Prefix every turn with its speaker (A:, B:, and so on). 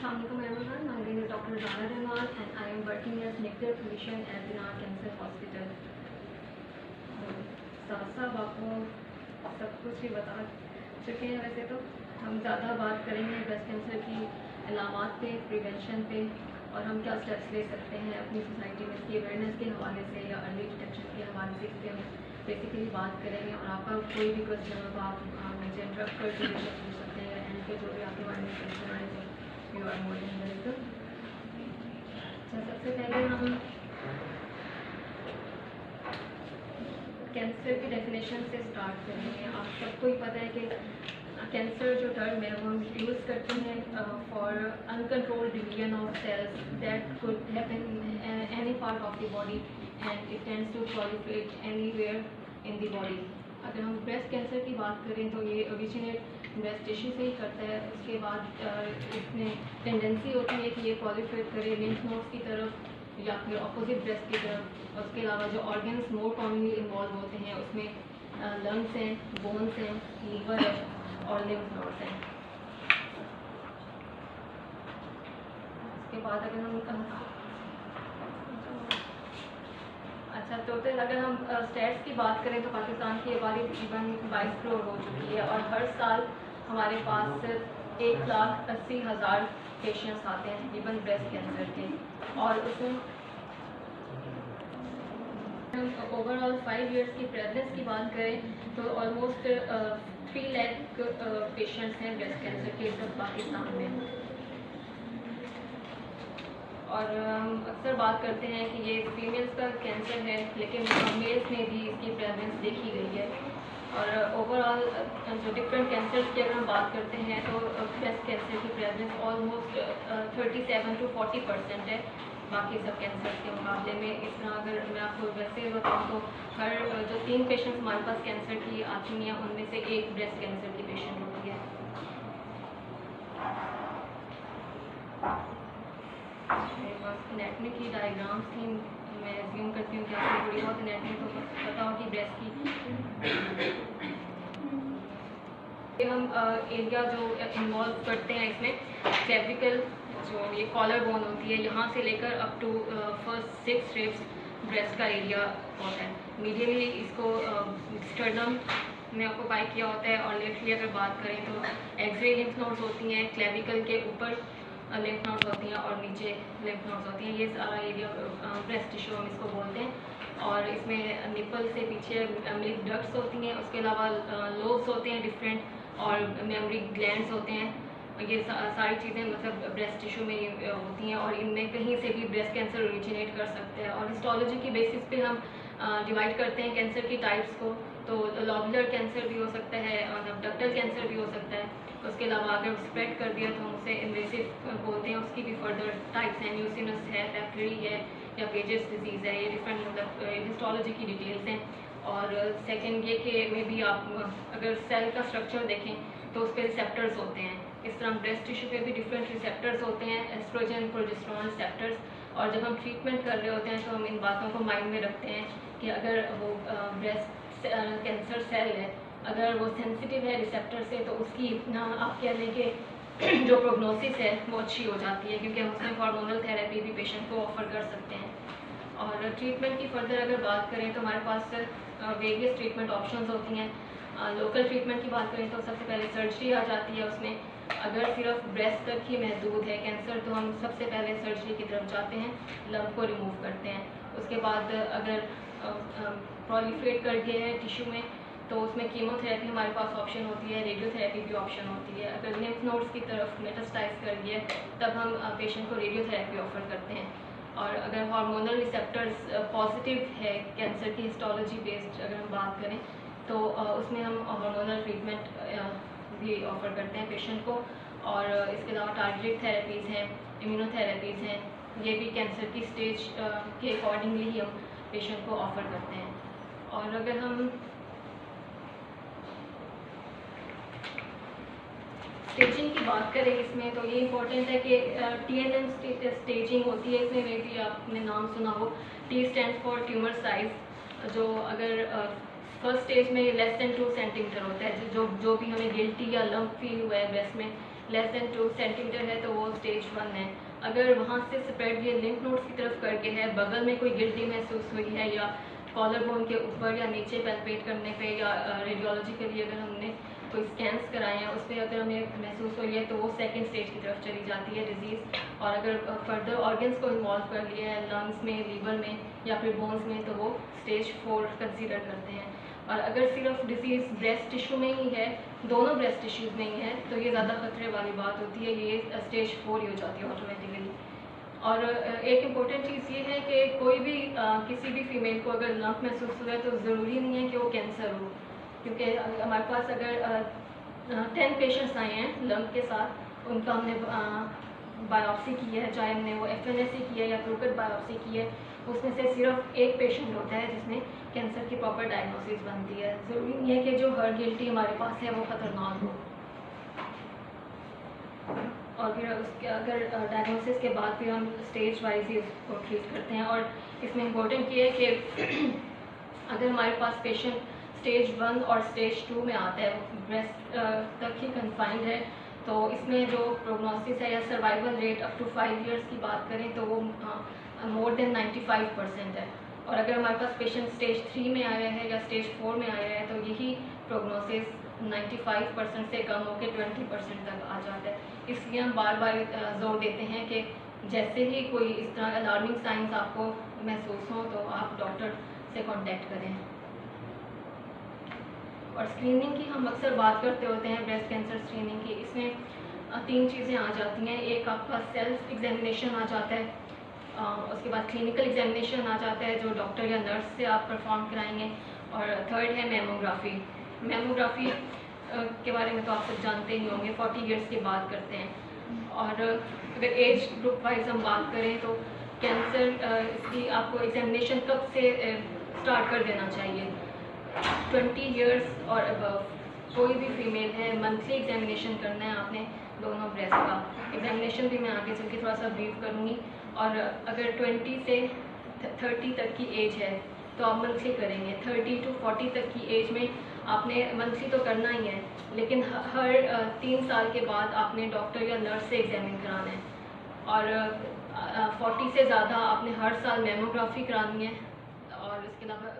A: Assalamualaikum everyone. My name is Dr. Rana Rahman and I am working as nuclear physician at Dinar Cancer Hospital. साथ साथ आपको सब कुछ ही बता चुके हैं। वैसे तो हम ज़्यादा बात करेंगे ब्रेस्ट कैंसर की अलामात पे, प्रिवेंशन पे और हम क्या स्टेप्स ले सकते हैं अपनी सोसाइटी में इसकी अवेयरनेस के हवाले से या अर्ली डिटेक्शन के हवाले से, इस पर हम बेसिकली बात करेंगे। और आपका कोई भी क्वेश्चन हो तो आप मुझे इंटरप्ट करके पूछ सकते हैं या एंड पे जो भी आपके बारे में क्वेश्चन आए तो you are more than welcome. अच्छा, सबसे पहले हम कैंसर की डेफिनेशन से स्टार्ट करेंगे। आप सबको ही पता है कि कैंसर जो टर्म है वो हम यूज़ करते हैं for uncontrolled division of cells that could happen in any part of the body and it tends to proliferate anywhere in the body. अगर हम ब्रेस्ट कैंसर की बात करें तो ये ओरिजिनेट ब्रेस्ट टिश्यू से ही करता है। उसके बाद इसमें टेंडेंसी होती है कि ये प्रोलिफरेट करे लिम्फ नोड्स की तरफ या फिर अपोजिट ब्रेस्ट की तरफ। उसके अलावा जो ऑर्गन्स मोर कॉमनली इन्वॉल्व होते हैं उसमें लंग्स हैं, बोन्स हैं, लीवर है और लिम्फ नोड्स हैं। उसके बाद अगर हम टोटल अगर हम स्टेट्स की बात करें तो पाकिस्तान की आबादी तकरीबन 22 करोड़ हो चुकी है और हर साल हमारे पास 1,80,000 पेशेंट्स आते हैं तकरीबन ब्रेस्ट कैंसर के। और उसमें हम ओवरऑल 5 इयर्स की प्रेवलेंस की बात करें तो ऑलमोस्ट 3 लाख पेशेंट्स हैं ब्रेस्ट कैंसर के सब पाकिस्तान में। और हम अक्सर बात करते हैं कि ये फीमेल्स का कैंसर है, लेकिन मेल्स में भी इसकी प्रेवलेंस देखी गई है। और ओवरऑल जो डिफरेंट कैंसर की अगर हम बात करते हैं तो ब्रेस्ट कैंसर की प्रेवलेंस ऑलमोस्ट 37 to 40% है बाकी सब कैंसर के मुकाबले में। इस तरह अगर मैं आपको वैसे बताऊँ तो हर जो 3 पेशेंट्स हमारे पास कैंसर की आती हैं उनमें से 1 ब्रेस्ट कैंसर की पेशेंट होती है। मेरे पास एनाटॉमी की डायग्राम्स थी, मैं एज्यूम करती हूँ कि आपको थोड़ी बहुत एनाटॉमी तो पता होगी ब्रेस्ट की। हम एरिया जो इन्वॉल्व करते हैं इसमें सेर्विकल जो ये कॉलर बोन होती है यहाँ से लेकर up to first 6 ribs breast का एरिया होता है। मीडियली इसको स्टर्नम में ऑक्यूपाई किया होता है और लेफ्टली अगर बात करें तो एक्सरे लिम्फ नोड्स होती हैं, क्लेविकल के ऊपर लिम्फ नोड्स होती हैं और नीचे लिम्फ नोड्स होती हैं। ये सारा एरिया ब्रेस्ट टिश्यू हम इसको बोलते हैं। और इसमें निपल से पीछे मिल्क डक्ट्स होती हैं, उसके अलावा लोब्स होते हैं डिफरेंट और मेमोरी ग्लैंड्स होते हैं। ये सारी चीज़ें मतलब ब्रेस्ट टिश्यू में होती हैं और इनमें कहीं से भी ब्रेस्ट कैंसर ओरिजिनेट कर सकते हैं। और हिस्टोलॉजी की बेसिस पे हम डिवाइड करते हैं कैंसर की टाइप्स को। तो लॉबुलर कैंसर भी हो सकता है और डक्टल कैंसर भी हो सकता है। उसके अलावा अगर स्प्रेड कर दिया तो हम उसे इन्वेसिव बोलते हैं। उसकी भी फर्दर टाइप्स हैं, म्यूसिनस है, पेप्टरी है या पेजेस डिजीज़ है। ये डिफरेंट मतलब हिस्टोलॉजी की डिटेल्स हैं। और सेकेंड ये कि में भी आप अगर सेल का स्ट्रक्चर देखें तो उस पर रिसेप्टर्स होते हैं। इस तरह ब्रेस्ट टिश्यू पे भी डिफरेंट रिसेप्टर्स होते हैं, एस्ट्रोजन, प्रोजेस्टेरोन रिसेप्टर्स। और जब हम ट्रीटमेंट कर रहे होते हैं तो हम इन बातों को माइंड में रखते हैं कि अगर वो ब्रेस्ट कैंसर सेल है, अगर वो सेंसिटिव है रिसेप्टर से तो उसकी ना आप कह लें कि जो प्रोग्नोसिस है वो अच्छी हो जाती है, क्योंकि हम उसमें हार्मोनल थेरेपी भी पेशेंट को ऑफर कर सकते हैं। और ट्रीटमेंट की फर्दर अगर बात करें तो हमारे पास वेरियस ट्रीटमेंट ऑप्शंस होती हैं। लोकल ट्रीटमेंट की बात करें तो सबसे पहले सर्जरी आ जाती है। उसमें अगर सिर्फ ब्रेस्ट तक ही महदूद है कैंसर तो हम सबसे पहले सर्जरी की तरफ जाते हैं, लंप को रिमूव करते हैं। उसके बाद अगर प्रोलिफरेट कर गया है टिश्यू में तो उसमें कीमोथेरेपी हमारे पास ऑप्शन होती है, रेडियोथेरेपी भी ऑप्शन होती है। अगर लिम्फ नोड्स की तरफ मेटास्टाइज कर गया तब हम पेशेंट को रेडियोथेरेपी ऑफर करते हैं। और अगर हार्मोनल रिसेप्टर्स पॉजिटिव है कैंसर की हिस्टोलॉजी बेस्ड अगर हम बात करें तो उसमें हम हार्मोनल ट्रीटमेंट भी ऑफर करते हैं पेशेंट को। और इसके अलावा टारगेटेड थेरेपीज़ हैं, इम्यूनोथेरेपीज़ हैं, ये भी कैंसर की स्टेज के अकॉर्डिंगली ही हम पेशेंट को ऑफर करते हैं। और अगर हम स्टेजिंग की बात करें इसमें तो ये इम्पोर्टेंट है कि TNM स्टेजिंग होती है। इसमें मे भी आपने नाम सुना हो, T stand for tumour size. जो अगर फर्स्ट स्टेज में लेस देन 2 सेंटीमीटर होता है, जो भी हमें गिल्टी या लंप फील हुआ है ब्रेस्ट में लेस देन 2 सेंटीमीटर है तो वो स्टेज 1 है। अगर वहाँ से स्प्रेड ये लिम्फ नोड्स की तरफ करके है, बगल में कोई गिल्टी महसूस हुई है या कॉलर बोन के ऊपर या नीचे पैल्पेट करने पे या रेडियोलॉजिकली अगर हमने कोई स्कैन्स कराए हैं उस पर अगर हमें महसूस हुई है तो वो सेकंड स्टेज की तरफ चली जाती है डिजीज़। और अगर फर्दर ऑर्गन्स को इन्वॉल्व कर लिया है, लंग्स में, लीवर में या फिर बोन्स में, तो वो स्टेज 4 कंसीडर करते हैं। और अगर सिर्फ डिजीज़ ब्रेस्ट टिश्यू में ही है, दोनों ब्रेस्ट टिश्यूज़ में ही है, तो ये ज़्यादा खतरे वाली बात होती है, ये स्टेज 4 ही हो जाती है ऑटोमेटिकली। और एक इम्पोर्टेंट चीज़ ये है कि कोई भी किसी भी फीमेल को अगर लंप महसूस हुआ है तो ज़रूरी नहीं है कि वो कैंसर हो, क्योंकि हमारे पास अगर 10 पेशेंट्स आए हैं लंप के साथ, उनका हमने बायोप्सी की है, चाहे हमने वो FNAC की है या ब्रोकन बायोप्सी की है, उसमें से सिर्फ एक पेशेंट होता है जिसमें कैंसर की प्रॉपर डायग्नोसिस बनती है। ज़रूरी नहीं है कि जो हर गिल्टी हमारे पास है वो ख़तरनाक हो। और फिर उसके अगर डायग्नोसिस के बाद फिर हम स्टेज वाइज ही उसको ट्रीट करते हैं। और इसमें इम्पोर्टेंट ये है कि अगर हमारे पास पेशेंट स्टेज 1 और स्टेज 2 में आता है, ब्रेस्ट तक ही कन्फाइंड है, तो इसमें जो प्रोग्नोसिस है या survival rate up to 5 years की बात करें तो वो मोर देन 95% है। और अगर हमारे पास पेशेंट स्टेज 3 में आया है या स्टेज 4 में आया है तो यही प्रोग्नोसिस 95% से कम होकर 20% तक आ जाता है। इसलिए हम बार बार जोर देते हैं कि जैसे ही कोई इस तरह अलार्मिंग साइंस आपको महसूस हो तो आप डॉक्टर से कांटेक्ट करें। और स्क्रीनिंग की हम अक्सर बात करते होते हैं, ब्रेस्ट कैंसर स्क्रीनिंग की। इसमें 3 चीज़ें आ जाती हैं। एक आपका सेल्फ एग्जामिनेशन आ जाता है, उसके बाद क्लिनिकल एग्जामिनेशन आ जाता है जो डॉक्टर या नर्स से आप परफॉर्म कराएंगे, और थर्ड है मेमोग्राफी। मेमोग्राफी के बारे में तो आप सब जानते ही होंगे, 40 इयर्स की बात करते हैं। और अगर एज ग्रुप वाइज हम बात करें तो कैंसर इसकी आपको एग्जामिनेशन कब से स्टार्ट कर देना चाहिए? 20 इयर्स और अबव कोई भी फीमेल है, मंथली एग्जामिनेशन करना है आपने दोनों ब्रेस्ट का। एग्जामिनेशन भी मैं आगे चल के थोड़ा सा ब्रीफ करूँगी। और अगर 20 से 30 तक की एज है तो आप मंथली करेंगे। 30 to 40 तक की एज में आपने मंथली तो करना ही है, लेकिन हर 3 साल के बाद आपने डॉक्टर या नर्स से एग्जामिन कराना है। और 40 से ज़्यादा आपने हर साल मेमोग्राफी करानी है। और इसके अलावा